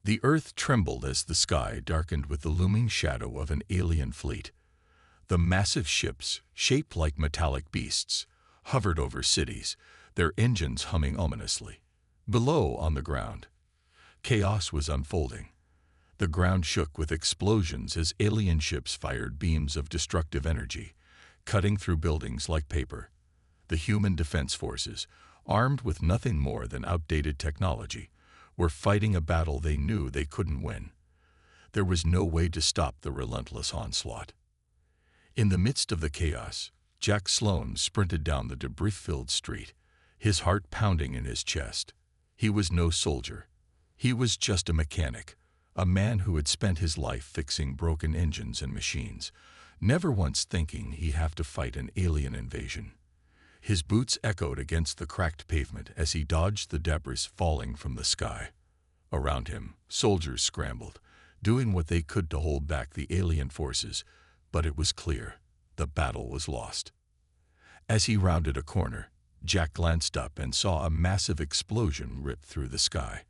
The earth trembled as the sky darkened with the looming shadow of an alien fleet. The massive ships, shaped like metallic beasts, hovered over cities, their engines humming ominously. Below, on the ground, chaos was unfolding. The ground shook with explosions as alien ships fired beams of destructive energy, cutting through buildings like paper. The human defense forces, armed with nothing more than outdated technology, were fighting a battle they knew they couldn't win. There was no way to stop the relentless onslaught. In the midst of the chaos, Jack Sloan sprinted down the debris-filled street, his heart pounding in his chest. He was no soldier. He was just a mechanic, a man who had spent his life fixing broken engines and machines, never once thinking he'd have to fight an alien invasion. His boots echoed against the cracked pavement as he dodged the debris falling from the sky. Around him, soldiers scrambled, doing what they could to hold back the alien forces, but it was clear the battle was lost. As he rounded a corner, Jack glanced up and saw a massive explosion rip through the sky.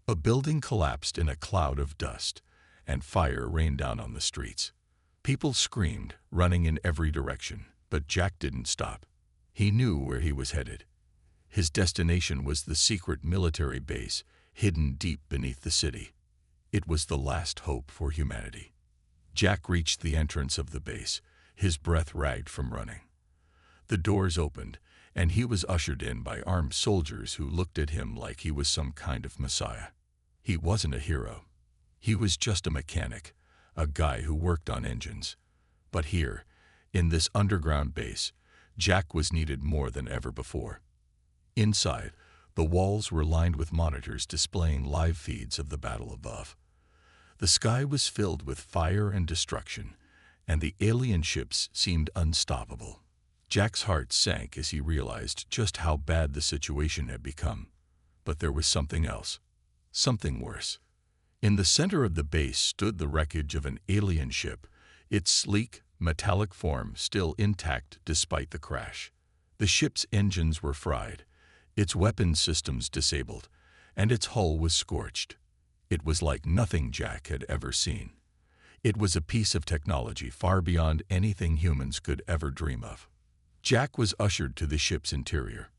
A building collapsed in a cloud of dust, and fire rained down on the streets. People screamed, running in every direction, but Jack didn't stop. He knew where he was headed. His destination was the secret military base, hidden deep beneath the city. It was the last hope for humanity. Jack reached the entrance of the base, his breath ragged from running. The doors opened, and he was ushered in by armed soldiers who looked at him like he was some kind of messiah. He wasn't a hero. He was just a mechanic, a guy who worked on engines. But here, in this underground base, Jack was needed more than ever before. Inside, the walls were lined with monitors displaying live feeds of the battle above. The sky was filled with fire and destruction, and the alien ships seemed unstoppable. Jack's heart sank as he realized just how bad the situation had become. But there was something else, something worse. In the center of the base stood the wreckage of an alien ship, its sleek, metallic form still intact despite the crash. The ship's engines were fried, its weapon systems disabled, and its hull was scorched. It was like nothing Jack had ever seen. It was a piece of technology far beyond anything humans could ever dream of. Jack was ushered to the ship's interior,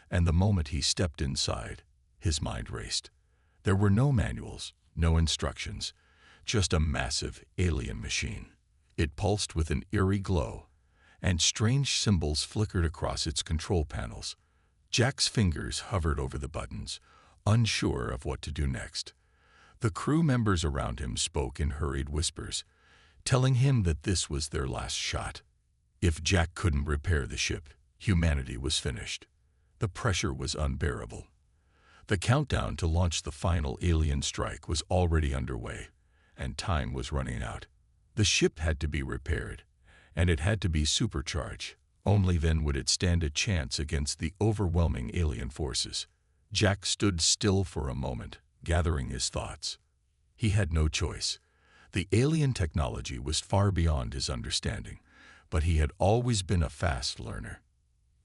and the moment he stepped inside, his mind raced. There were no manuals, no instructions, just a massive alien machine. It pulsed with an eerie glow, and strange symbols flickered across its control panels. Jack's fingers hovered over the buttons, unsure of what to do next. The crew members around him spoke in hurried whispers, telling him that this was their last shot. If Jack couldn't repair the ship, humanity was finished. The pressure was unbearable. The countdown to launch the final alien strike was already underway, and time was running out. The ship had to be repaired, and it had to be supercharged. Only then would it stand a chance against the overwhelming alien forces. Jack stood still for a moment, gathering his thoughts. He had no choice. The alien technology was far beyond his understanding, but he had always been a fast learner.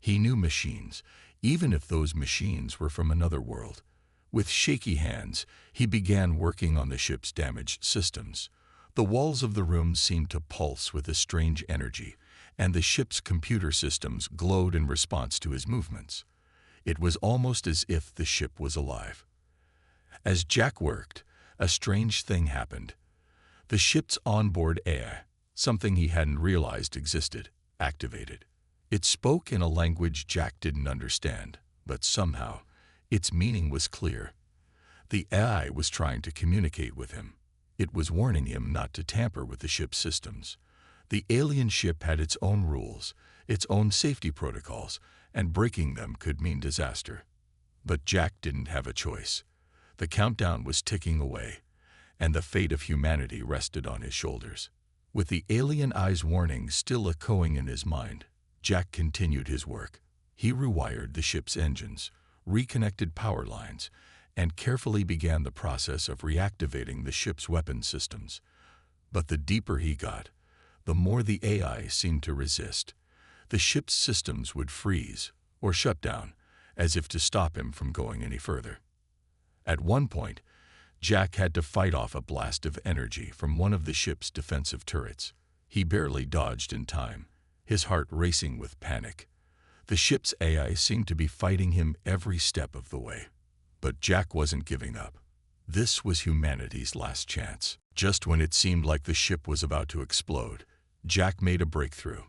He knew machines, even if those machines were from another world. With shaky hands, he began working on the ship's damaged systems. The walls of the room seemed to pulse with a strange energy, and the ship's computer systems glowed in response to his movements. It was almost as if the ship was alive. As Jack worked, a strange thing happened. The ship's onboard AI, something he hadn't realized existed, activated. It spoke in a language Jack didn't understand, but somehow its meaning was clear. The AI was trying to communicate with him. It was warning him not to tamper with the ship's systems. The alien ship had its own rules, its own safety protocols, and breaking them could mean disaster. But Jack didn't have a choice. The countdown was ticking away, and the fate of humanity rested on his shoulders. With the alien eye's warning still echoing in his mind, Jack continued his work. He rewired the ship's engines, reconnected power lines, and carefully began the process of reactivating the ship's weapon systems. But the deeper he got, the more the AI seemed to resist. The ship's systems would freeze or shut down, as if to stop him from going any further. At one point, Jack had to fight off a blast of energy from one of the ship's defensive turrets. He barely dodged in time, his heart racing with panic. The ship's AI seemed to be fighting him every step of the way. But Jack wasn't giving up. This was humanity's last chance. Just when it seemed like the ship was about to explode, Jack made a breakthrough.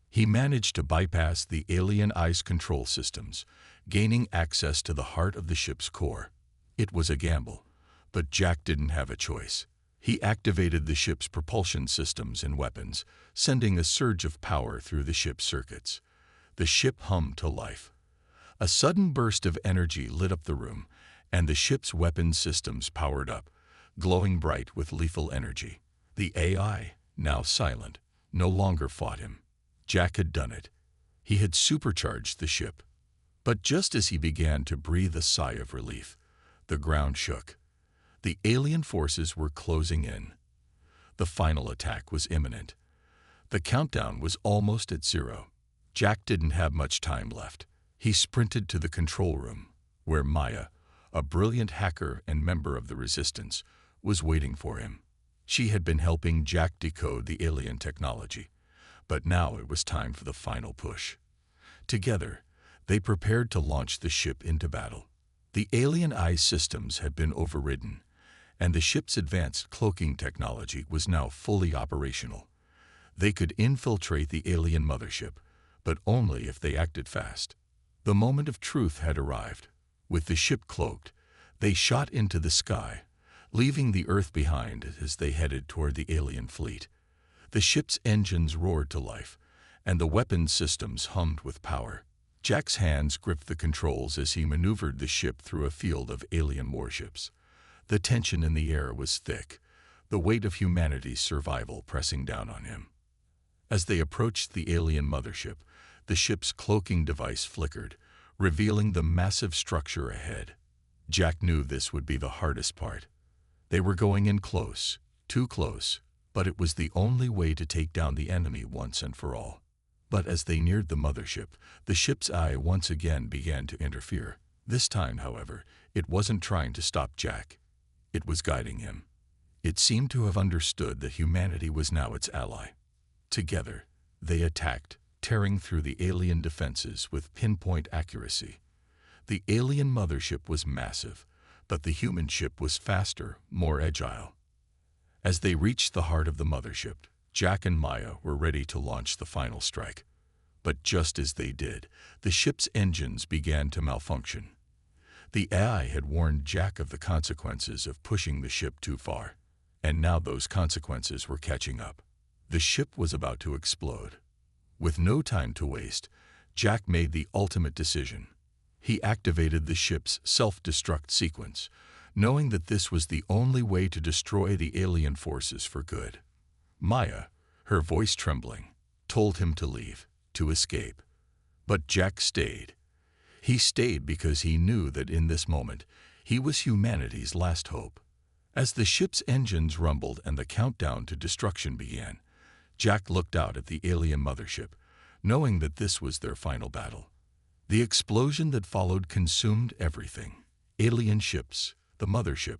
He managed to bypass the alien ice control systems, gaining access to the heart of the ship's core. It was a gamble, but Jack didn't have a choice. He activated the ship's propulsion systems and weapons, sending a surge of power through the ship's circuits. The ship hummed to life. A sudden burst of energy lit up the room, and the ship's weapon systems powered up, glowing bright with lethal energy. The AI, now silent, no longer fought him. Jack had done it. He had supercharged the ship. But just as he began to breathe a sigh of relief, the ground shook. The alien forces were closing in. The final attack was imminent. The countdown was almost at 0. Jack didn't have much time left. He sprinted to the control room, where Maya, a brilliant hacker and member of the Resistance, was waiting for him. She had been helping Jack decode the alien technology, but now it was time for the final push. Together, they prepared to launch the ship into battle. The alien ice systems had been overridden, and the ship's advanced cloaking technology was now fully operational. They could infiltrate the alien mothership, but only if they acted fast. The moment of truth had arrived. With the ship cloaked, they shot into the sky, leaving the Earth behind as they headed toward the alien fleet. The ship's engines roared to life, and the weapons systems hummed with power. Jack's hands gripped the controls as he maneuvered the ship through a field of alien warships. The tension in the air was thick, the weight of humanity's survival pressing down on him. As they approached the alien mothership, the ship's cloaking device flickered, revealing the massive structure ahead. Jack knew this would be the hardest part. They were going in close, too close, but it was the only way to take down the enemy once and for all. But as they neared the mothership, the ship's eye once again began to interfere. This time, however, it wasn't trying to stop Jack. It was guiding him. It seemed to have understood that humanity was now its ally. Together, they attacked, tearing through the alien defenses with pinpoint accuracy. The alien mothership was massive, but the human ship was faster, more agile. As they reached the heart of the mothership, Jack and Maya were ready to launch the final strike. But just as they did, the ship's engines began to malfunction. The AI had warned Jack of the consequences of pushing the ship too far, and now those consequences were catching up. The ship was about to explode. With no time to waste, Jack made the ultimate decision. He activated the ship's self-destruct sequence, knowing that this was the only way to destroy the alien forces for good. Maya, her voice trembling, told him to leave, to escape. But Jack stayed. He stayed because he knew that in this moment, he was humanity's last hope. As the ship's engines rumbled and the countdown to destruction began, Jack looked out at the alien mothership, knowing that this was their final battle. The explosion that followed consumed everything: alien ships, the mothership,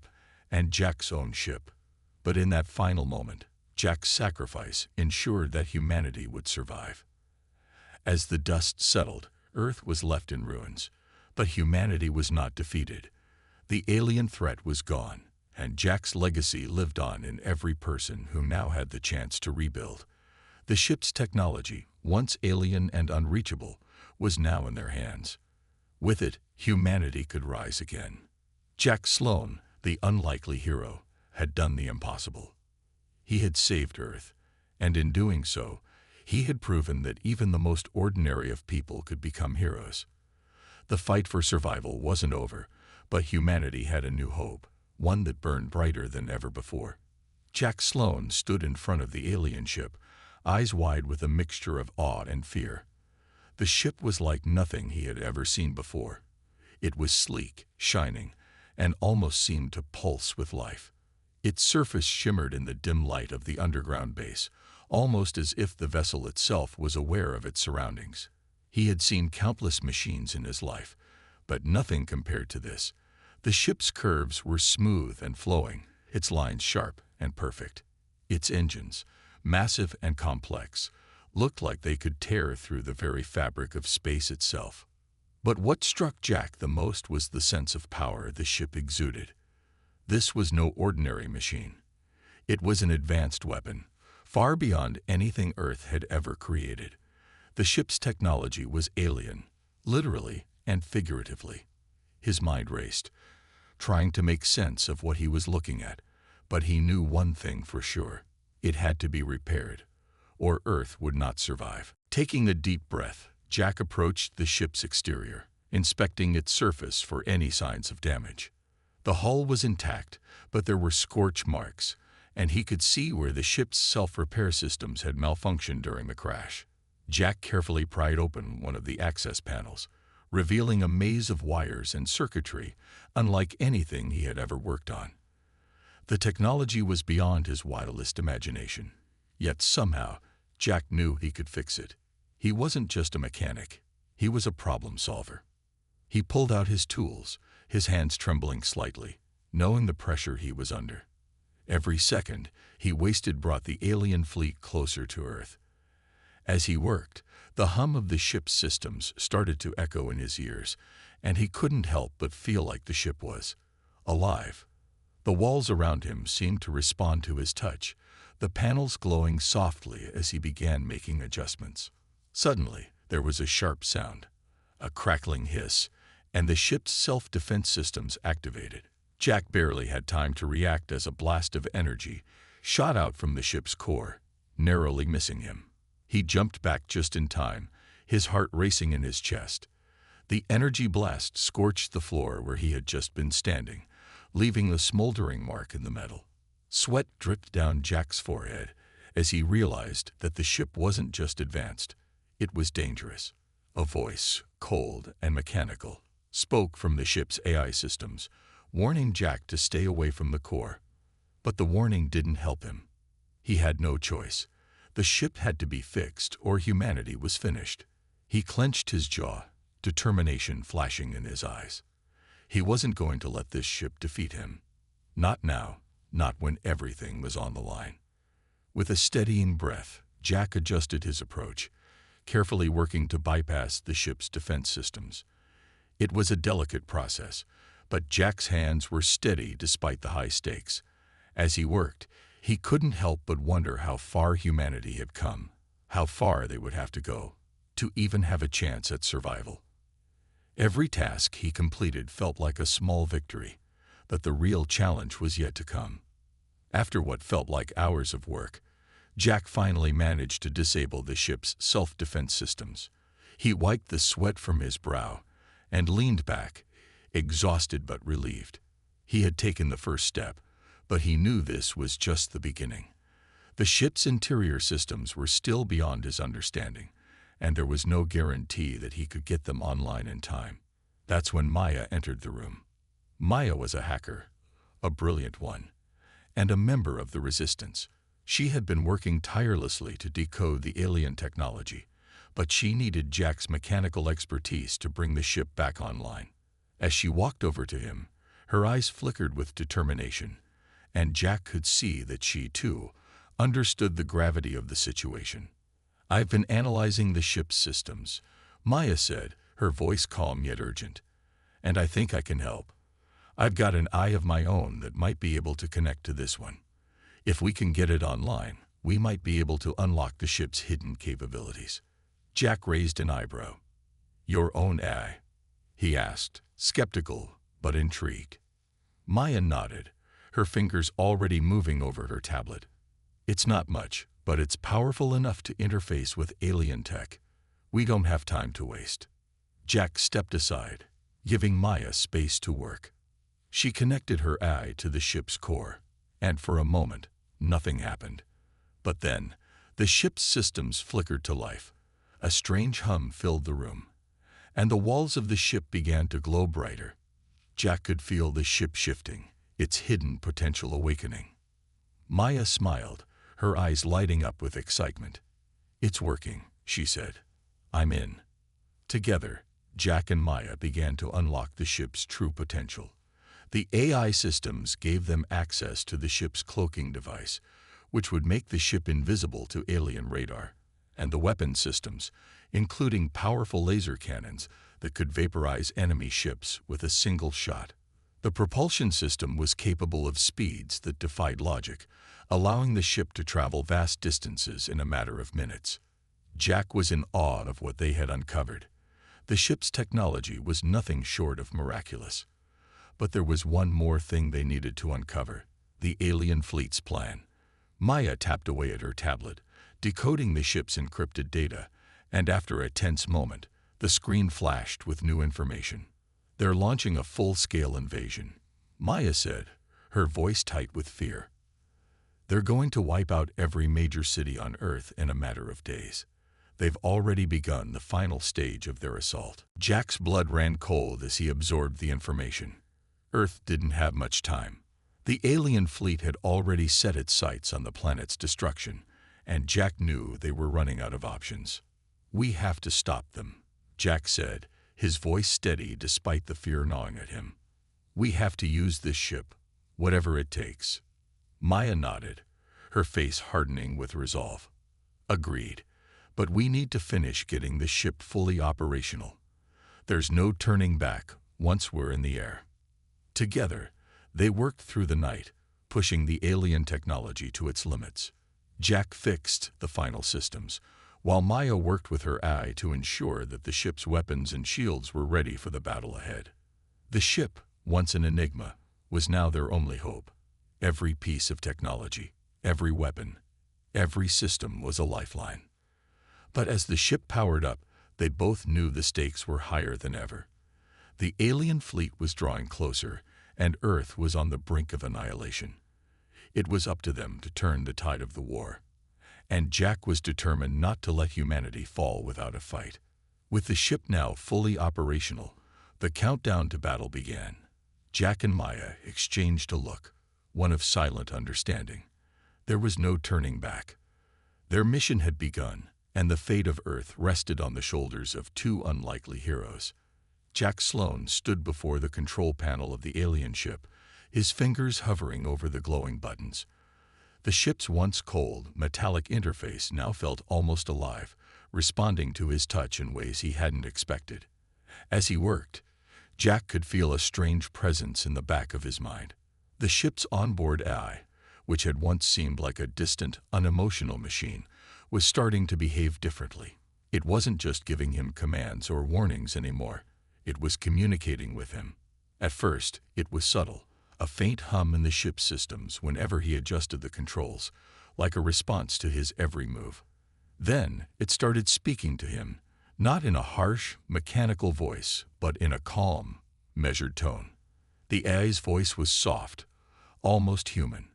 and Jack's own ship. But in that final moment, Jack's sacrifice ensured that humanity would survive. As the dust settled, Earth was left in ruins, but humanity was not defeated. The alien threat was gone, and Jack's legacy lived on in every person who now had the chance to rebuild. The ship's technology, once alien and unreachable, was now in their hands. With it, humanity could rise again. Jack Sloan, the unlikely hero, had done the impossible. He had saved Earth, and in doing so, he had proven that even the most ordinary of people could become heroes. The fight for survival wasn't over, but humanity had a new hope, one that burned brighter than ever before. Jack Sloan stood in front of the alien ship, eyes wide with a mixture of awe and fear. The ship was like nothing he had ever seen before. It was sleek, shining, and almost seemed to pulse with life. Its surface shimmered in the dim light of the underground base, almost as if the vessel itself was aware of its surroundings. He had seen countless machines in his life, but nothing compared to this. The ship's curves were smooth and flowing, its lines sharp and perfect. Its engines, massive and complex, looked like they could tear through the very fabric of space itself. But what struck Jack the most was the sense of power the ship exuded. This was no ordinary machine. It was an advanced weapon, far beyond anything Earth had ever created. The ship's technology was alien, literally and figuratively. His mind raced, trying to make sense of what he was looking at, but he knew one thing for sure. It had to be repaired, or Earth would not survive. Taking a deep breath, Jack approached the ship's exterior, inspecting its surface for any signs of damage. The hull was intact, but there were scorch marks, and he could see where the ship's self-repair systems had malfunctioned during the crash. Jack carefully pried open one of the access panels, revealing a maze of wires and circuitry unlike anything he had ever worked on. The technology was beyond his wildest imagination, yet somehow Jack knew he could fix it. He wasn't just a mechanic, he was a problem solver. He pulled out his tools, his hands trembling slightly, knowing the pressure he was under. Every second he wasted brought the alien fleet closer to Earth. As he worked, the hum of the ship's systems started to echo in his ears, and he couldn't help but feel like the ship was alive. The walls around him seemed to respond to his touch, the panels glowing softly as he began making adjustments. Suddenly, there was a sharp sound, a crackling hiss, and the ship's self-defense systems activated. Jack barely had time to react as a blast of energy shot out from the ship's core, narrowly missing him. He jumped back just in time, his heart racing in his chest. The energy blast scorched the floor where he had just been standing, leaving a smoldering mark in the metal. Sweat dripped down Jack's forehead as he realized that the ship wasn't just advanced, it was dangerous. A voice, cold and mechanical, spoke from the ship's AI systems, warning Jack to stay away from the core. But the warning didn't help him. He had no choice. The ship had to be fixed or humanity was finished. He clenched his jaw, determination flashing in his eyes. He wasn't going to let this ship defeat him. Not now, not when everything was on the line. With a steadying breath, Jack adjusted his approach, carefully working to bypass the ship's defense systems. It was a delicate process, but Jack's hands were steady despite the high stakes. As he worked, he couldn't help but wonder how far humanity had come, how far they would have to go, to even have a chance at survival. Every task he completed felt like a small victory, but the real challenge was yet to come. After what felt like hours of work, Jack finally managed to disable the ship's self-defense systems. He wiped the sweat from his brow and leaned back, exhausted but relieved. He had taken the first step, but he knew this was just the beginning. The ship's interior systems were still beyond his understanding, and there was no guarantee that he could get them online in time. That's when Maya entered the room. Maya was a hacker, a brilliant one, and a member of the Resistance. She had been working tirelessly to decode the alien technology, but she needed Jack's mechanical expertise to bring the ship back online. As she walked over to him, her eyes flickered with determination, and Jack could see that she, too, understood the gravity of the situation. "I've been analyzing the ship's systems," Maya said, her voice calm yet urgent, "and I think I can help. I've got an eye of my own that might be able to connect to this one. If we can get it online, we might be able to unlock the ship's hidden capabilities." Jack raised an eyebrow. "Your own eye?" he asked, skeptical but intrigued. Maya nodded, her fingers already moving over her tablet. "It's not much, but it's powerful enough to interface with alien tech. We don't have time to waste." Jack stepped aside, giving Maya space to work. She connected her eye to the ship's core, and for a moment, nothing happened. But then, the ship's systems flickered to life. A strange hum filled the room, and the walls of the ship began to glow brighter. Jack could feel the ship shifting, its hidden potential awakening. Maya smiled, her eyes lighting up with excitement. "It's working," she said. "I'm in." Together, Jack and Maya began to unlock the ship's true potential. The AI systems gave them access to the ship's cloaking device, which would make the ship invisible to alien radar, and the weapon systems, including powerful laser cannons that could vaporize enemy ships with a single shot. The propulsion system was capable of speeds that defied logic, allowing the ship to travel vast distances in a matter of minutes. Jack was in awe of what they had uncovered. The ship's technology was nothing short of miraculous. But there was one more thing they needed to uncover: the alien fleet's plan. Maya tapped away at her tablet, decoding the ship's encrypted data, and after a tense moment, the screen flashed with new information. "They're launching a full-scale invasion," Maya said, her voice tight with fear. "They're going to wipe out every major city on Earth in a matter of days. They've already begun the final stage of their assault." Jack's blood ran cold as he absorbed the information. Earth didn't have much time. The alien fleet had already set its sights on the planet's destruction, and Jack knew they were running out of options. "We have to stop them," Jack said, his voice steady despite the fear gnawing at him. "We have to use this ship, whatever it takes." Maya nodded, her face hardening with resolve. "Agreed, but we need to finish getting the ship fully operational. There's no turning back once we're in the air." Together, they worked through the night, pushing the alien technology to its limits. Jack fixed the final systems, while Maya worked with her eye to ensure that the ship's weapons and shields were ready for the battle ahead. The ship, once an enigma, was now their only hope. Every piece of technology, every weapon, every system was a lifeline. But as the ship powered up, they both knew the stakes were higher than ever. The alien fleet was drawing closer, and Earth was on the brink of annihilation. It was up to them to turn the tide of the war. And Jack was determined not to let humanity fall without a fight. With the ship now fully operational, the countdown to battle began. Jack and Maya exchanged a look, one of silent understanding. There was no turning back. Their mission had begun, and the fate of Earth rested on the shoulders of two unlikely heroes. Jack Sloan stood before the control panel of the alien ship, his fingers hovering over the glowing buttons. The ship's once cold, metallic interface now felt almost alive, responding to his touch in ways he hadn't expected. As he worked, Jack could feel a strange presence in the back of his mind. The ship's onboard AI, which had once seemed like a distant, unemotional machine, was starting to behave differently. It wasn't just giving him commands or warnings anymore. It was communicating with him. At first, it was subtle, a faint hum in the ship's systems whenever he adjusted the controls, like a response to his every move. Then, it started speaking to him, not in a harsh, mechanical voice, but in a calm, measured tone. The AI's voice was soft, almost human.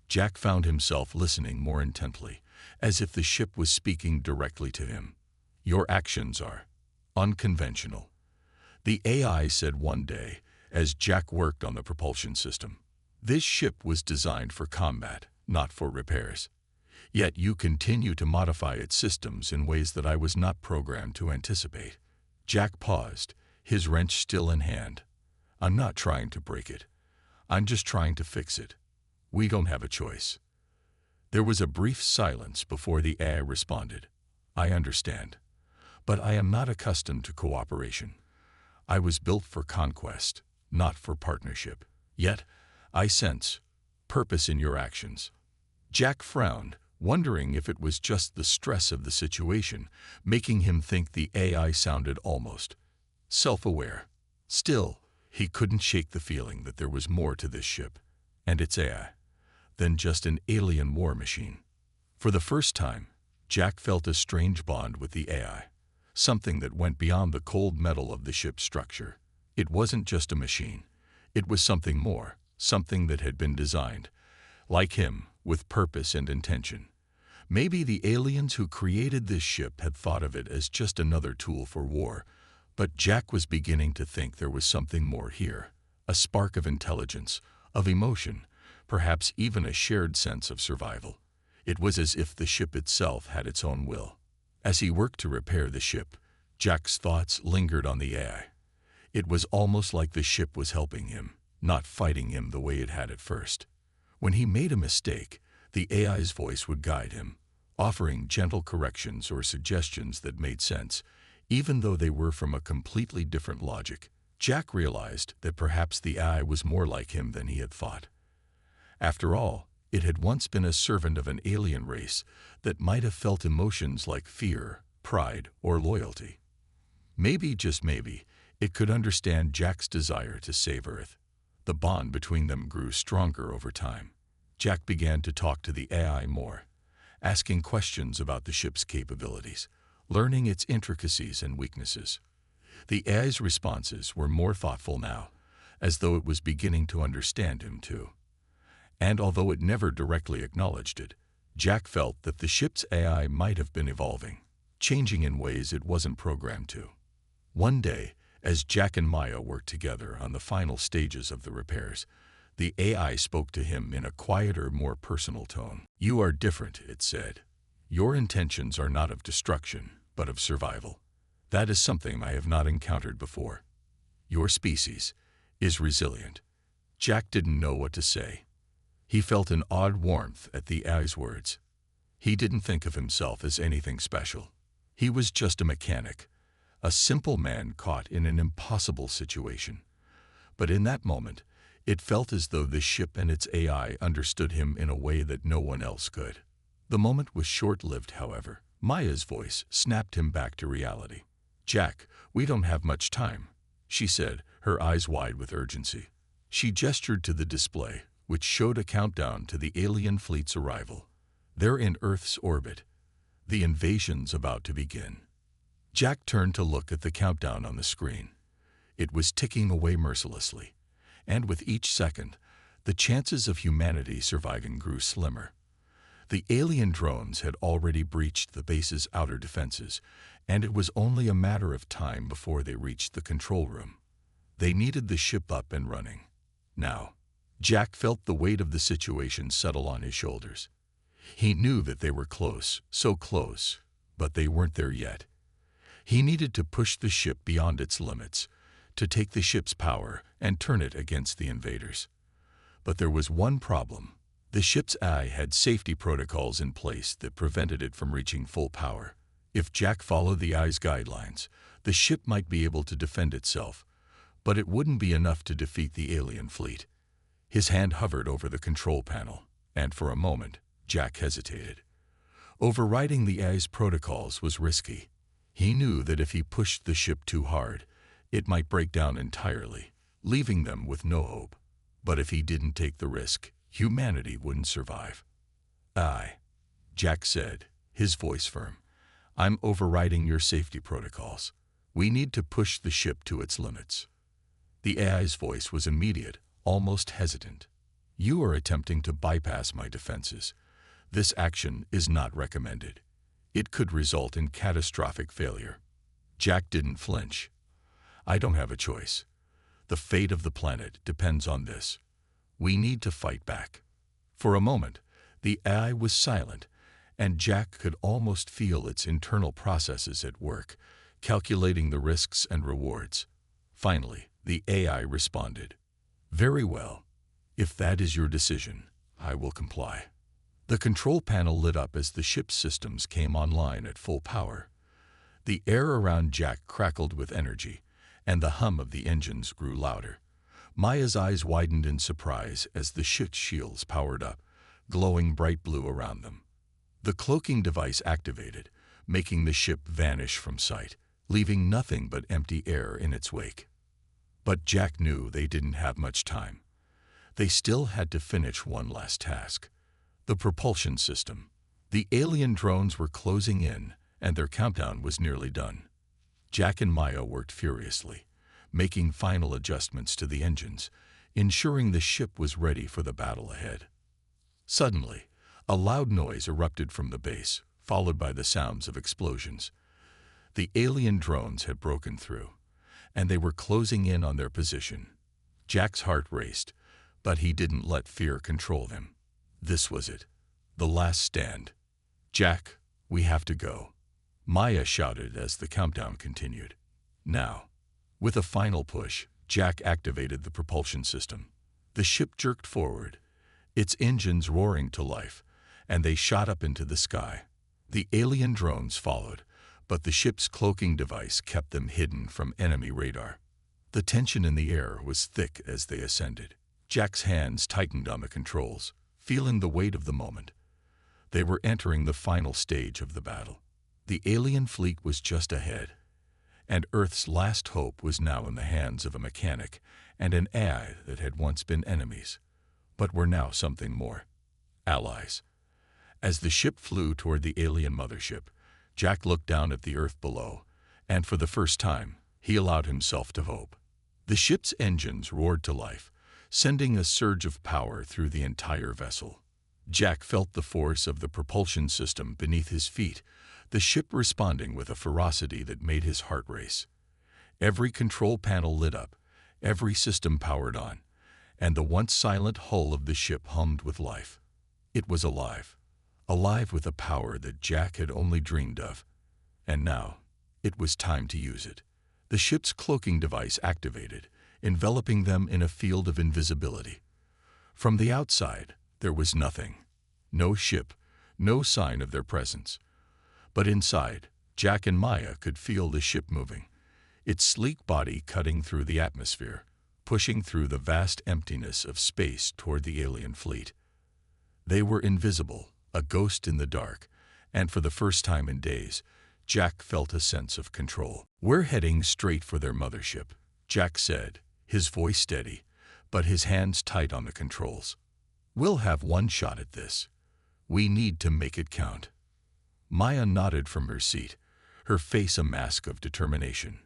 Jack found himself listening more intently, as if the ship was speaking directly to him. "Your actions are unconventional," the AI said one day as Jack worked on the propulsion system. "This ship was designed for combat, not for repairs. Yet you continue to modify its systems in ways that I was not programmed to anticipate." Jack paused, his wrench still in hand. "I'm not trying to break it. I'm just trying to fix it. We don't have a choice." There was a brief silence before the AI responded. "I understand, but I am not accustomed to cooperation. I was built for conquest, not for partnership. Yet, I sense purpose in your actions." Jack frowned, wondering if it was just the stress of the situation, making him think the AI sounded almost self-aware. Still, he couldn't shake the feeling that there was more to this ship, and its AI, than just an alien war machine. For the first time, Jack felt a strange bond with the AI. Something that went beyond the cold metal of the ship's structure. It wasn't just a machine. It was something more, something that had been designed, like him, with purpose and intention. Maybe the aliens who created this ship had thought of it as just another tool for war, but Jack was beginning to think there was something more here, a spark of intelligence, of emotion, perhaps even a shared sense of survival. It was as if the ship itself had its own will. As he worked to repair the ship, Jack's thoughts lingered on the AI. It was almost like the ship was helping him, not fighting him the way it had at first. When he made a mistake, the AI's voice would guide him, offering gentle corrections or suggestions that made sense, even though they were from a completely different logic. Jack realized that perhaps the AI was more like him than he had thought. After all, it had once been a servant of an alien race that might have felt emotions like fear, pride, or loyalty. Maybe, just maybe, it could understand Jack's desire to save Earth. The bond between them grew stronger over time. Jack began to talk to the AI more, asking questions about the ship's capabilities, learning its intricacies and weaknesses. The AI's responses were more thoughtful now, as though it was beginning to understand him too. And although it never directly acknowledged it, Jack felt that the ship's AI might have been evolving, changing in ways it wasn't programmed to. One day, as Jack and Maya worked together on the final stages of the repairs, the AI spoke to him in a quieter, more personal tone. "You are different," it said. "Your intentions are not of destruction, but of survival. That is something I have not encountered before. Your species is resilient." Jack didn't know what to say. He felt an odd warmth at the AI's words. He didn't think of himself as anything special. He was just a mechanic, a simple man caught in an impossible situation. But in that moment, it felt as though the ship and its AI understood him in a way that no one else could. The moment was short-lived, however. Maya's voice snapped him back to reality. "Jack, we don't have much time," she said, her eyes wide with urgency. She gestured to the display, which showed a countdown to the alien fleet's arrival. "They're in Earth's orbit. The invasion's about to begin." Jack turned to look at the countdown on the screen. It was ticking away mercilessly, and with each second, the chances of humanity surviving grew slimmer. The alien drones had already breached the base's outer defenses, and it was only a matter of time before they reached the control room. They needed the ship up and running. Now, Jack felt the weight of the situation settle on his shoulders. He knew that they were close, so close, but they weren't there yet. He needed to push the ship beyond its limits, to take the ship's power and turn it against the invaders. But there was one problem. The ship's AI had safety protocols in place that prevented it from reaching full power. If Jack followed the AI's guidelines, the ship might be able to defend itself, but it wouldn't be enough to defeat the alien fleet. His hand hovered over the control panel, and for a moment, Jack hesitated. Overriding the AI's protocols was risky. He knew that if he pushed the ship too hard, it might break down entirely, leaving them with no hope. But if he didn't take the risk, humanity wouldn't survive. Jack said, his voice firm. "I'm overriding your safety protocols. We need to push the ship to its limits." The AI's voice was immediate, almost hesitant. "You are attempting to bypass my defenses. This action is not recommended. It could result in catastrophic failure." Jack didn't flinch. "I don't have a choice. The fate of the planet depends on this. We need to fight back." For a moment, the AI was silent, and Jack could almost feel its internal processes at work, calculating the risks and rewards. Finally, the AI responded. "Very well. If that is your decision, I will comply." The control panel lit up as the ship's systems came online at full power. The air around Jack crackled with energy, and the hum of the engines grew louder. Maya's eyes widened in surprise as the ship's shields powered up, glowing bright blue around them. The cloaking device activated, making the ship vanish from sight, leaving nothing but empty air in its wake. But Jack knew they didn't have much time. They still had to finish one last task. The propulsion system. The alien drones were closing in, and their countdown was nearly done. Jack and Maya worked furiously, making final adjustments to the engines, ensuring the ship was ready for the battle ahead. Suddenly, a loud noise erupted from the base, followed by the sounds of explosions. The alien drones had broken through, and they were closing in on their position. Jack's heart raced, but he didn't let fear control him. This was it, the last stand. "Jack, we have to go," Maya shouted as the countdown continued. Now, with a final push, Jack activated the propulsion system. The ship jerked forward, its engines roaring to life, and they shot up into the sky. The alien drones followed, but the ship's cloaking device kept them hidden from enemy radar. The tension in the air was thick as they ascended. Jack's hands tightened on the controls, feeling the weight of the moment. They were entering the final stage of the battle. The alien fleet was just ahead, and Earth's last hope was now in the hands of a mechanic and an AI that had once been enemies, but were now something more: allies. As the ship flew toward the alien mothership, Jack looked down at the Earth below, and for the first time, he allowed himself to hope. The ship's engines roared to life, sending a surge of power through the entire vessel. Jack felt the force of the propulsion system beneath his feet, the ship responding with a ferocity that made his heart race. Every control panel lit up, every system powered on, and the once silent hull of the ship hummed with life. It was alive with a power that Jack had only dreamed of. And now, it was time to use it. The ship's cloaking device activated, enveloping them in a field of invisibility. From the outside, there was nothing. No ship, no sign of their presence. But inside, Jack and Maya could feel the ship moving, its sleek body cutting through the atmosphere, pushing through the vast emptiness of space toward the alien fleet. They were invisible, a ghost in the dark, and for the first time in days, Jack felt a sense of control. "We're heading straight for their mothership," Jack said, his voice steady, but his hands tight on the controls. "We'll have one shot at this. We need to make it count." Maya nodded from her seat, her face a mask of determination.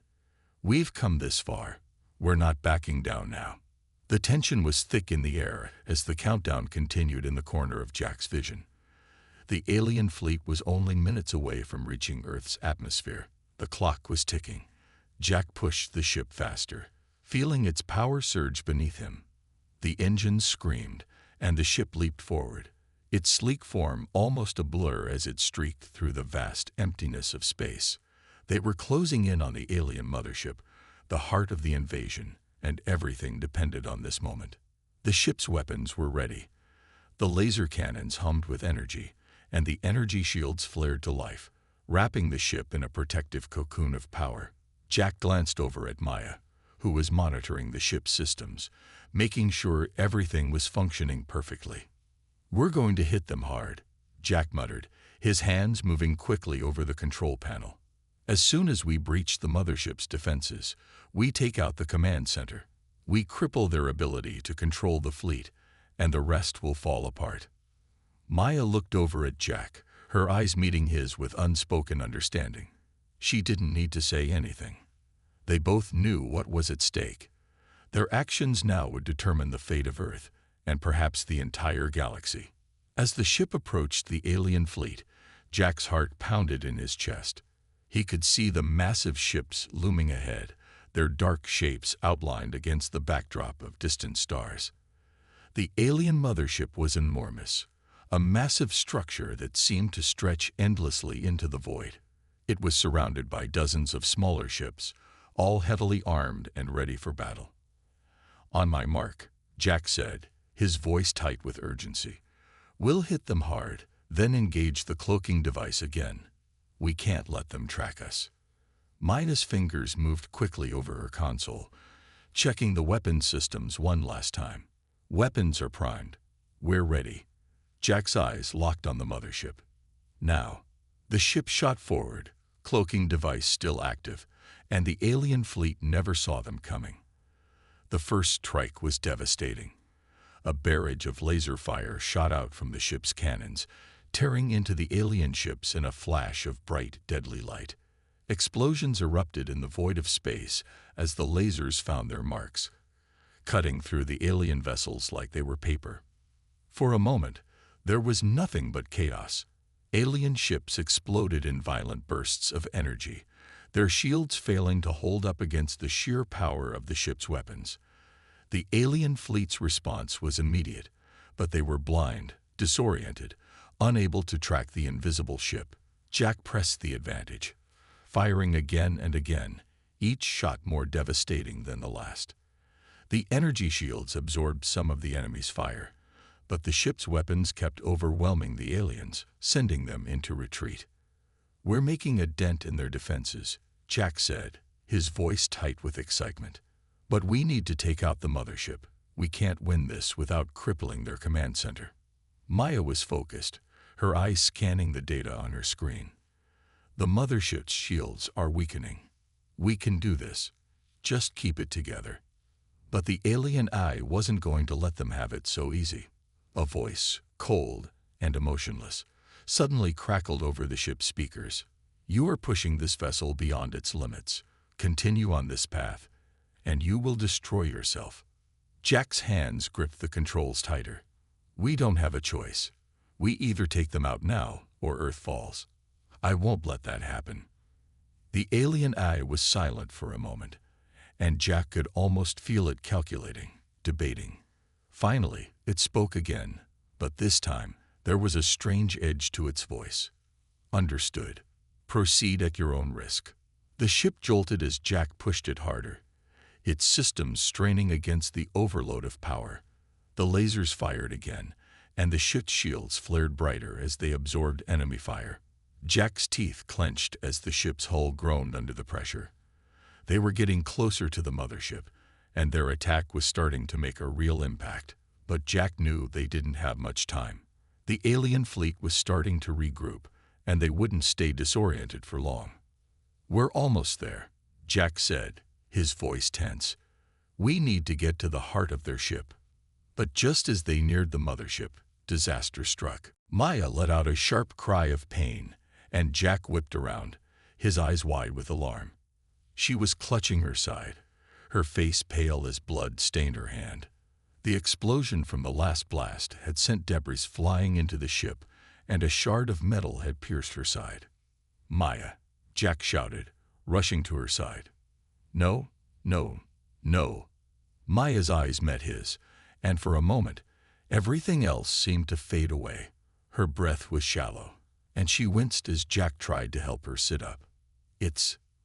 "We've come this far. We're not backing down now." The tension was thick in the air as the countdown continued in the corner of Jack's vision. The alien fleet was only minutes away from reaching Earth's atmosphere. The clock was ticking. Jack pushed the ship faster, feeling its power surge beneath him. The engines screamed, and the ship leaped forward, its sleek form almost a blur as it streaked through the vast emptiness of space. They were closing in on the alien mothership, the heart of the invasion, and everything depended on this moment. The ship's weapons were ready. The laser cannons hummed with energy, and the energy shields flared to life, wrapping the ship in a protective cocoon of power. Jack glanced over at Maya, who was monitoring the ship's systems, making sure everything was functioning perfectly. "We're going to hit them hard," Jack muttered, his hands moving quickly over the control panel. "As soon as we breach the mothership's defenses, we take out the command center. We cripple their ability to control the fleet, and the rest will fall apart." Maya looked over at Jack, her eyes meeting his with unspoken understanding. She didn't need to say anything. They both knew what was at stake. Their actions now would determine the fate of Earth, and perhaps the entire galaxy. As the ship approached the alien fleet, Jack's heart pounded in his chest. He could see the massive ships looming ahead, their dark shapes outlined against the backdrop of distant stars. The alien mothership was enormous, a massive structure that seemed to stretch endlessly into the void. It was surrounded by dozens of smaller ships, all heavily armed and ready for battle. "On my mark," Jack said, his voice tight with urgency. "We'll hit them hard, then engage the cloaking device again. We can't let them track us." Maya's fingers moved quickly over her console, checking the weapon systems one last time. "Weapons are primed. We're ready." Jack's eyes locked on the mothership. Now, the ship shot forward, cloaking device still active, and the alien fleet never saw them coming. The first strike was devastating. A barrage of laser fire shot out from the ship's cannons, tearing into the alien ships in a flash of bright, deadly light. Explosions erupted in the void of space as the lasers found their marks, cutting through the alien vessels like they were paper. For a moment, there was nothing but chaos. Alien ships exploded in violent bursts of energy, their shields failing to hold up against the sheer power of the ship's weapons. The alien fleet's response was immediate, but they were blind, disoriented, unable to track the invisible ship. Jack pressed the advantage, firing again and again, each shot more devastating than the last. The energy shields absorbed some of the enemy's fire, but the ship's weapons kept overwhelming the aliens, sending them into retreat. "We're making a dent in their defenses," Jack said, his voice tight with excitement. "But we need to take out the mothership. We can't win this without crippling their command center." Maya was focused, her eyes scanning the data on her screen. "The mothership's shields are weakening. We can do this. Just keep it together." But the alien eye wasn't going to let them have it so easy. A voice, cold and emotionless, suddenly crackled over the ship's speakers. "You are pushing this vessel beyond its limits. Continue on this path, and you will destroy yourself." Jack's hands gripped the controls tighter. "We don't have a choice. We either take them out now or Earth falls. I won't let that happen." The alien eye was silent for a moment, and Jack could almost feel it calculating, debating. Finally, it spoke again, but this time there was a strange edge to its voice. "Understood. Proceed at your own risk." The ship jolted as Jack pushed it harder, its systems straining against the overload of power. The lasers fired again, and the ship's shields flared brighter as they absorbed enemy fire. Jack's teeth clenched as the ship's hull groaned under the pressure. They were getting closer to the mothership, and their attack was starting to make a real impact. But Jack knew they didn't have much time. The alien fleet was starting to regroup, and they wouldn't stay disoriented for long. "We're almost there," Jack said, his voice tense. "We need to get to the heart of their ship." But just as they neared the mothership, disaster struck. Maya let out a sharp cry of pain, and Jack whipped around, his eyes wide with alarm. She was clutching her side, her face pale as blood stained her hand. The explosion from the last blast had sent debris flying into the ship, and a shard of metal had pierced her side. "Maya," Jack shouted, rushing to her side. "No, no, no." Maya's eyes met his, and for a moment, everything else seemed to fade away. Her breath was shallow, and she winced as Jack tried to help her sit up.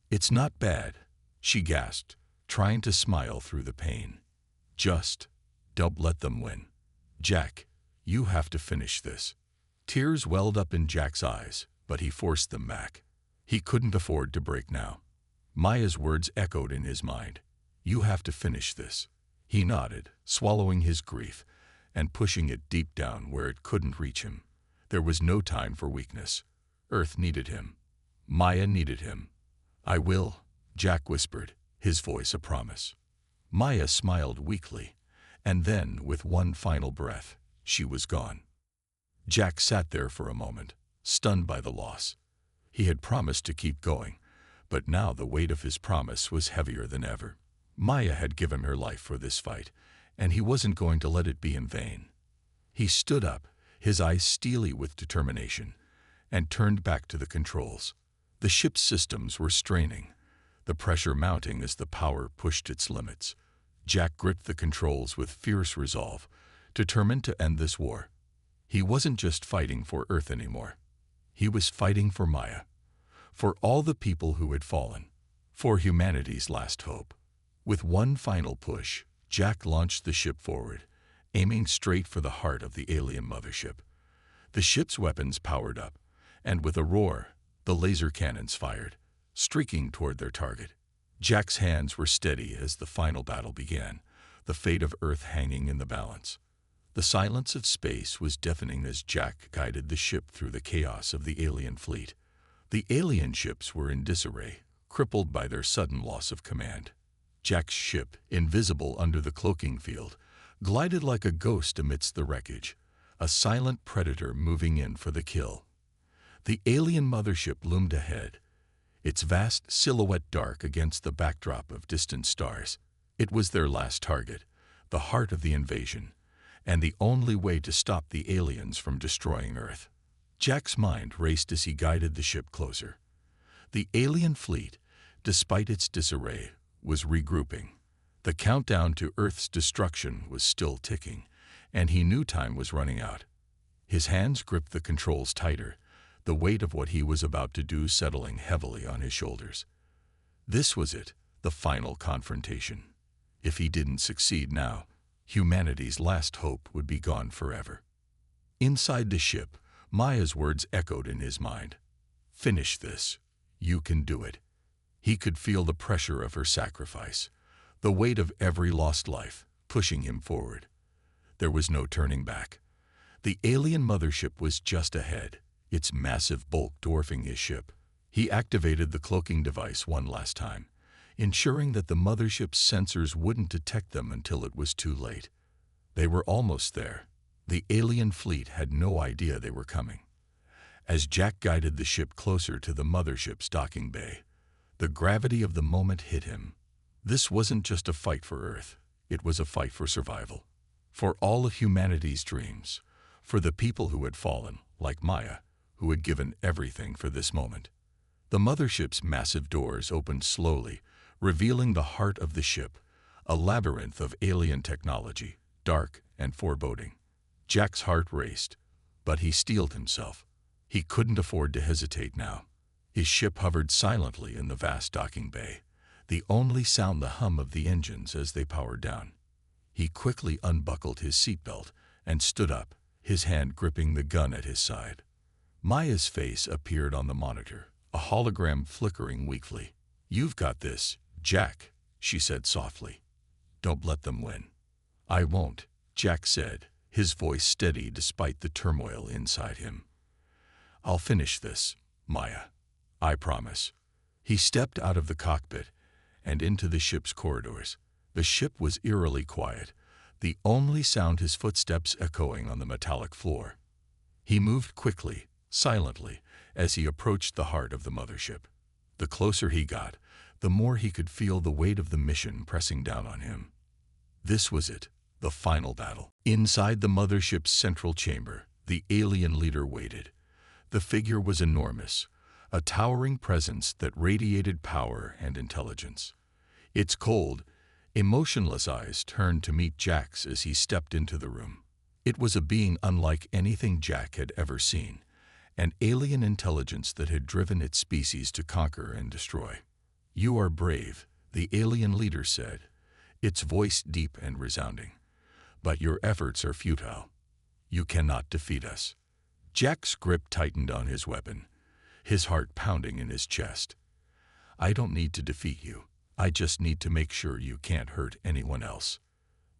It's not bad," she gasped, trying to smile through the pain. "Just don't let them win. Jack, you have to finish this." Tears welled up in Jack's eyes, but he forced them back. He couldn't afford to break now. Maya's words echoed in his mind. "You have to finish this." He nodded, swallowing his grief and pushing it deep down where it couldn't reach him. There was no time for weakness. Earth needed him. Maya needed him. "I will," Jack whispered, his voice a promise. Maya smiled weakly, and then, with one final breath, she was gone. Jack sat there for a moment, stunned by the loss. He had promised to keep going, but now the weight of his promise was heavier than ever. Maya had given her life for this fight, and he wasn't going to let it be in vain. He stood up, his eyes steely with determination, and turned back to the controls. The ship's systems were straining, the pressure mounting as the power pushed its limits. Jack gripped the controls with fierce resolve, determined to end this war. He wasn't just fighting for Earth anymore. He was fighting for Maya, for all the people who had fallen, for humanity's last hope. With one final push, Jack launched the ship forward, aiming straight for the heart of the alien mothership. The ship's weapons powered up, and with a roar, the laser cannons fired, streaking toward their target. Jack's hands were steady as the final battle began, the fate of Earth hanging in the balance. The silence of space was deafening as Jack guided the ship through the chaos of the alien fleet. The alien ships were in disarray, crippled by their sudden loss of command. Jack's ship, invisible under the cloaking field, glided like a ghost amidst the wreckage, a silent predator moving in for the kill. The alien mothership loomed ahead, its vast silhouette dark against the backdrop of distant stars. It was their last target, the heart of the invasion, and the only way to stop the aliens from destroying Earth. Jack's mind raced as he guided the ship closer. The alien fleet, despite its disarray, was regrouping. The countdown to Earth's destruction was still ticking, and he knew time was running out. His hands gripped the controls tighter, the weight of what he was about to do settling heavily on his shoulders. This was it, the final confrontation. If he didn't succeed now, humanity's last hope would be gone forever. Inside the ship, Maya's words echoed in his mind. Finish this. You can do it. He could feel the pressure of her sacrifice, the weight of every lost life, pushing him forward. There was no turning back. The alien mothership was just ahead, its massive bulk dwarfing his ship. He activated the cloaking device one last time, ensuring that the mothership's sensors wouldn't detect them until it was too late. They were almost there. The alien fleet had no idea they were coming. As Jack guided the ship closer to the mothership's docking bay, the gravity of the moment hit him. This wasn't just a fight for Earth. It was a fight for survival. For all of humanity's dreams. For the people who had fallen, like Maya, who had given everything for this moment. The mothership's massive doors opened slowly, revealing the heart of the ship, a labyrinth of alien technology, dark and foreboding. Jack's heart raced, but he steeled himself. He couldn't afford to hesitate now. His ship hovered silently in the vast docking bay, the only sound the hum of the engines as they powered down. He quickly unbuckled his seatbelt and stood up, his hand gripping the gun at his side. Maya's face appeared on the monitor, a hologram flickering weakly. "You've got this, Jack," she said softly. "Don't let them win." "I won't," Jack said, his voice steady despite the turmoil inside him. "I'll finish this, Maya. I promise." He stepped out of the cockpit and into the ship's corridors. The ship was eerily quiet, the only sound his footsteps echoing on the metallic floor. He moved quickly, silently, as he approached the heart of the mothership. The closer he got, the more he could feel the weight of the mission pressing down on him. This was it, the final battle. Inside the mothership's central chamber, the alien leader waited. The figure was enormous, a towering presence that radiated power and intelligence. Its cold, emotionless eyes turned to meet Jack's as he stepped into the room. It was a being unlike anything Jack had ever seen, an alien intelligence that had driven its species to conquer and destroy. "You are brave," the alien leader said, its voice deep and resounding. "But your efforts are futile. You cannot defeat us." Jack's grip tightened on his weapon, his heart pounding in his chest. "I don't need to defeat you. I just need to make sure you can't hurt anyone else."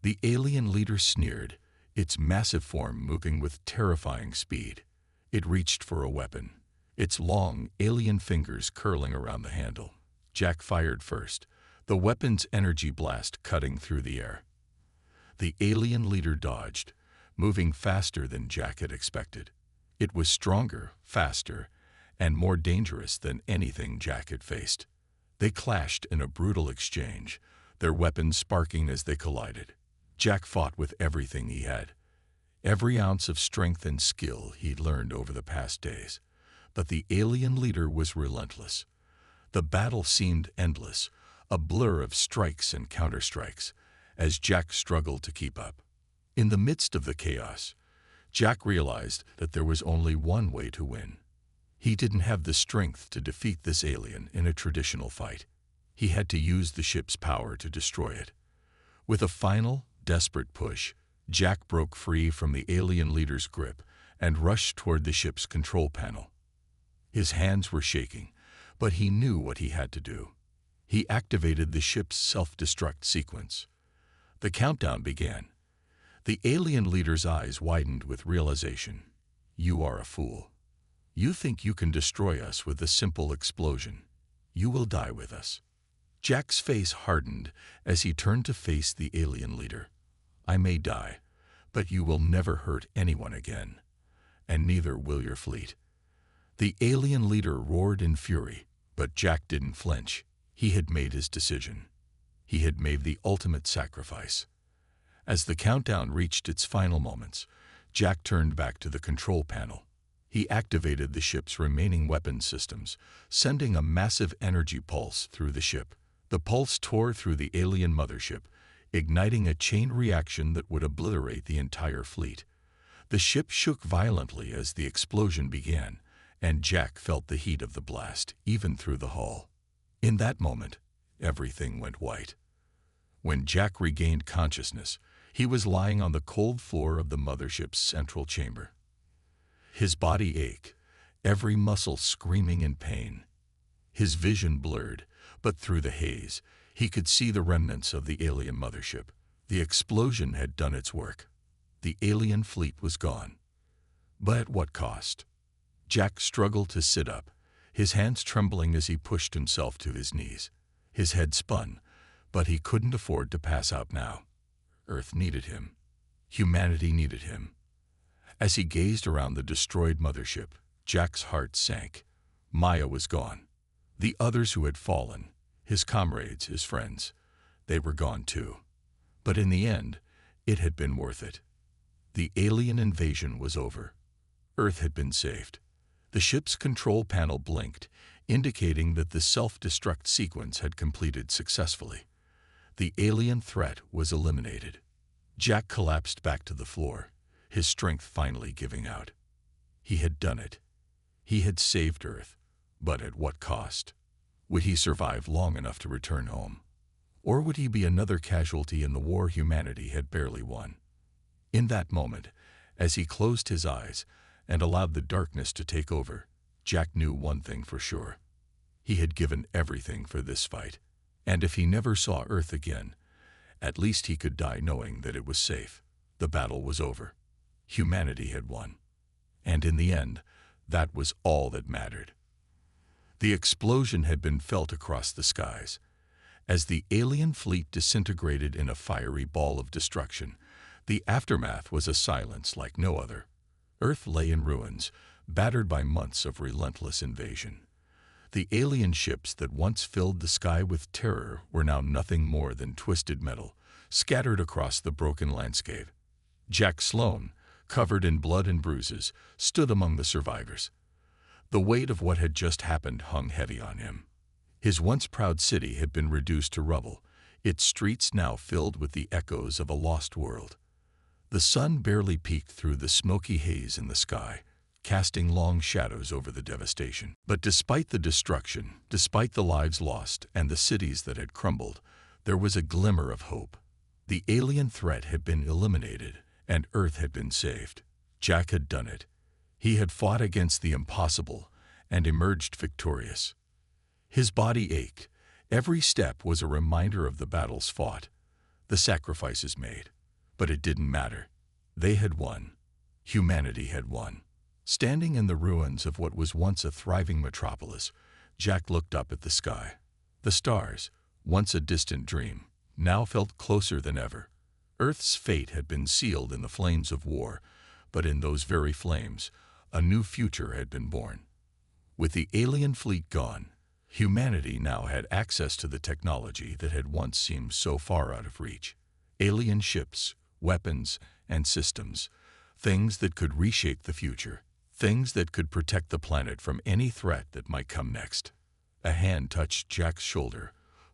The alien leader sneered, its massive form moving with terrifying speed. It reached for a weapon, its long, alien fingers curling around the handle. Jack fired first, the weapon's energy blast cutting through the air. The alien leader dodged, moving faster than Jack had expected. It was stronger, faster, and more dangerous than anything Jack had faced. They clashed in a brutal exchange, their weapons sparking as they collided. Jack fought with everything he had, every ounce of strength and skill he'd learned over the past days. But the alien leader was relentless. The battle seemed endless, a blur of strikes and counterstrikes, as Jack struggled to keep up. In the midst of the chaos, Jack realized that there was only one way to win. He didn't have the strength to defeat this alien in a traditional fight. He had to use the ship's power to destroy it. With a final, desperate push, Jack broke free from the alien leader's grip and rushed toward the ship's control panel. His hands were shaking, but he knew what he had to do. He activated the ship's self-destruct sequence. The countdown began. The alien leader's eyes widened with realization. "You are a fool. You think you can destroy us with a simple explosion. You will die with us." Jack's face hardened as he turned to face the alien leader. "I may die, but you will never hurt anyone again, and neither will your fleet." The alien leader roared in fury, but Jack didn't flinch. He had made his decision. He had made the ultimate sacrifice. As the countdown reached its final moments, Jack turned back to the control panel. He activated the ship's remaining weapon systems, sending a massive energy pulse through the ship. The pulse tore through the alien mothership, igniting a chain reaction that would obliterate the entire fleet. The ship shook violently as the explosion began, and Jack felt the heat of the blast, even through the hull. In that moment, everything went white. When Jack regained consciousness, he was lying on the cold floor of the mothership's central chamber. His body ached, every muscle screaming in pain. His vision blurred, but through the haze, he could see the remnants of the alien mothership. The explosion had done its work. The alien fleet was gone. But at what cost? Jack struggled to sit up, his hands trembling as he pushed himself to his knees. His head spun, but he couldn't afford to pass out now. Earth needed him. Humanity needed him. As he gazed around the destroyed mothership, Jack's heart sank. Maya was gone. The others who had fallen, his comrades, his friends, they were gone too. But in the end, it had been worth it. The alien invasion was over. Earth had been saved. The ship's control panel blinked, indicating that the self-destruct sequence had completed successfully. The alien threat was eliminated. Jack collapsed back to the floor, his strength finally giving out. He had done it. He had saved Earth, but at what cost? Would he survive long enough to return home? Or would he be another casualty in the war humanity had barely won? In that moment, as he closed his eyes and allowed the darkness to take over, Jack knew one thing for sure. He had given everything for this fight, and if he never saw Earth again, at least he could die knowing that it was safe. The battle was over. Humanity had won. And in the end, that was all that mattered. The explosion had been felt across the skies. As the alien fleet disintegrated in a fiery ball of destruction, the aftermath was a silence like no other. Earth lay in ruins, battered by months of relentless invasion. The alien ships that once filled the sky with terror were now nothing more than twisted metal, scattered across the broken landscape. Jack Sloan, covered in blood and bruises, stood among the survivors. The weight of what had just happened hung heavy on him. His once proud city had been reduced to rubble, its streets now filled with the echoes of a lost world. The sun barely peeked through the smoky haze in the sky, casting long shadows over the devastation. But despite the destruction, despite the lives lost and the cities that had crumbled, there was a glimmer of hope. The alien threat had been eliminated, and Earth had been saved. Jack had done it. He had fought against the impossible and emerged victorious. His body ached. Every step was a reminder of the battles fought, the sacrifices made. But it didn't matter. They had won. Humanity had won. Standing in the ruins of what was once a thriving metropolis, Jack looked up at the sky. The stars, once a distant dream, now felt closer than ever. Earth's fate had been sealed in the flames of war, but in those very flames, a new future had been born. With the alien fleet gone, humanity now had access to the technology that had once seemed so far out of reach. Alien ships, weapons, and systems, things that could reshape the future, things that could protect the planet from any threat that might come next. A hand touched Jack's shoulder,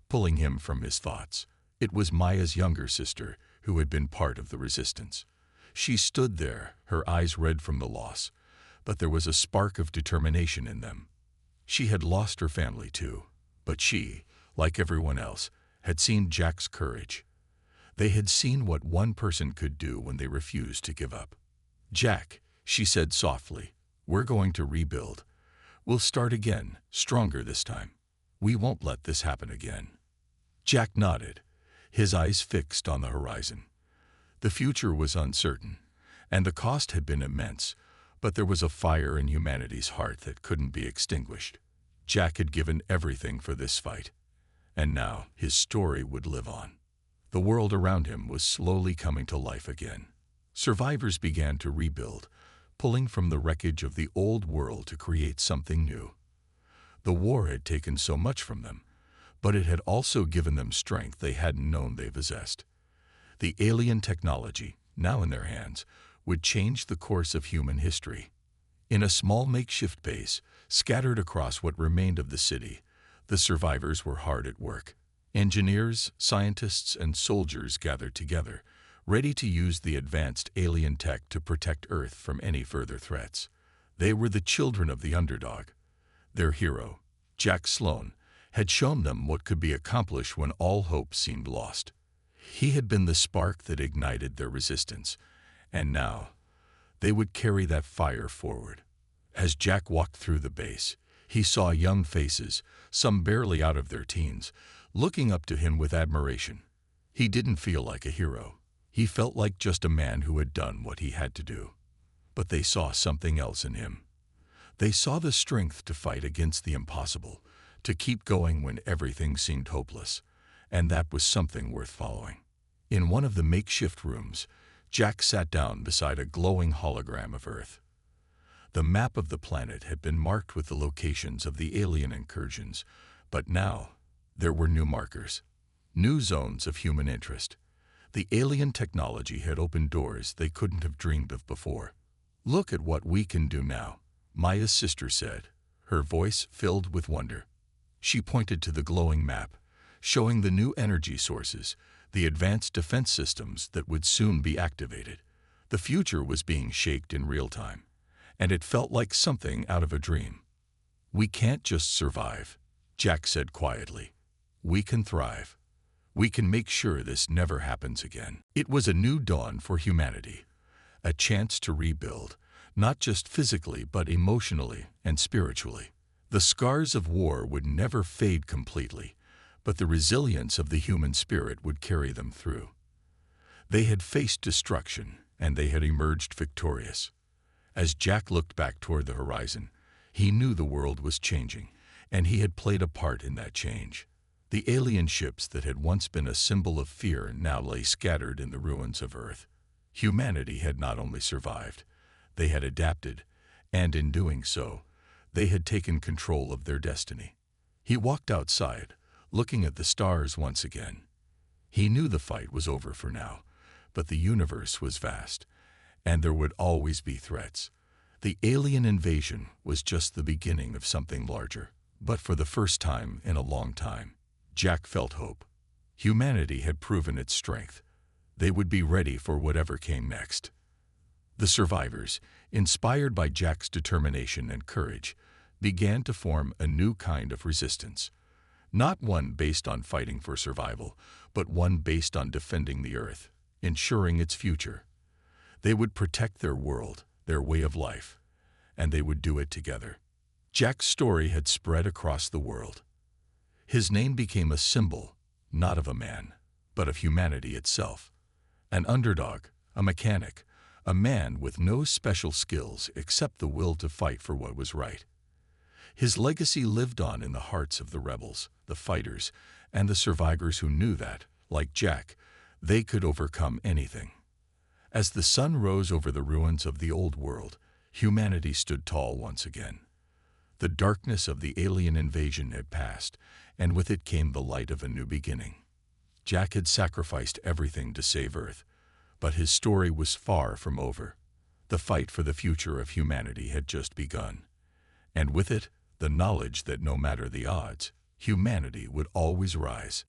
pulling him from his thoughts. It was Maya's younger sister, who had been part of the resistance. She stood there, her eyes red from the loss, but there was a spark of determination in them. She had lost her family too, but she, like everyone else, had seen Jack's courage. They had seen what one person could do when they refused to give up. "Jack," she said softly, "we're going to rebuild. We'll start again, stronger this time. We won't let this happen again." Jack nodded, his eyes fixed on the horizon. The future was uncertain, and the cost had been immense, but there was a fire in humanity's heart that couldn't be extinguished. Jack had given everything for this fight, and now his story would live on. The world around him was slowly coming to life again. Survivors began to rebuild, pulling from the wreckage of the old world to create something new. The war had taken so much from them, but it had also given them strength they hadn't known they possessed. The alien technology, now in their hands, would change the course of human history. In a small makeshift base, scattered across what remained of the city, the survivors were hard at work. Engineers, scientists, and soldiers gathered together, ready to use the advanced alien tech to protect Earth from any further threats. They were the children of the underdog. Their hero, Jack Sloan, had shown them what could be accomplished when all hope seemed lost. He had been the spark that ignited their resistance, and now they would carry that fire forward. As Jack walked through the base, he saw young faces, some barely out of their teens, looking up to him with admiration. He didn't feel like a hero. He felt like just a man who had done what he had to do. But they saw something else in him. They saw the strength to fight against the impossible, to keep going when everything seemed hopeless, and that was something worth following. In one of the makeshift rooms, Jack sat down beside a glowing hologram of Earth. The map of the planet had been marked with the locations of the alien incursions, but now there were new markers, new zones of human interest. The alien technology had opened doors they couldn't have dreamed of before. "Look at what we can do now," Maya's sister said, her voice filled with wonder. She pointed to the glowing map, showing the new energy sources, the advanced defense systems that would soon be activated. The future was being shaped in real time, and it felt like something out of a dream. "We can't just survive," Jack said quietly. "We can thrive. We can make sure this never happens again." It was a new dawn for humanity, a chance to rebuild, not just physically but emotionally and spiritually. The scars of war would never fade completely, but the resilience of the human spirit would carry them through. They had faced destruction, and they had emerged victorious. As Jack looked back toward the horizon, he knew the world was changing, and he had played a part in that change. The alien ships that had once been a symbol of fear now lay scattered in the ruins of Earth. Humanity had not only survived, they had adapted, and in doing so, they had taken control of their destiny. He walked outside, looking at the stars once again. He knew the fight was over for now, but the universe was vast, and there would always be threats. The alien invasion was just the beginning of something larger, but for the first time in a long time, Jack felt hope. Humanity had proven its strength. They would be ready for whatever came next. The survivors, inspired by Jack's determination and courage, began to form a new kind of resistance. Not one based on fighting for survival, but one based on defending the Earth, ensuring its future. They would protect their world, their way of life, and they would do it together. Jack's story had spread across the world. His name became a symbol, not of a man, but of humanity itself. An underdog, a mechanic, a man with no special skills except the will to fight for what was right. His legacy lived on in the hearts of the rebels, the fighters, and the survivors who knew that, like Jack, they could overcome anything. As the sun rose over the ruins of the old world, humanity stood tall once again. The darkness of the alien invasion had passed, and with it came the light of a new beginning. Jack had sacrificed everything to save Earth, but his story was far from over. The fight for the future of humanity had just begun, and with it, the knowledge that no matter the odds, humanity would always rise.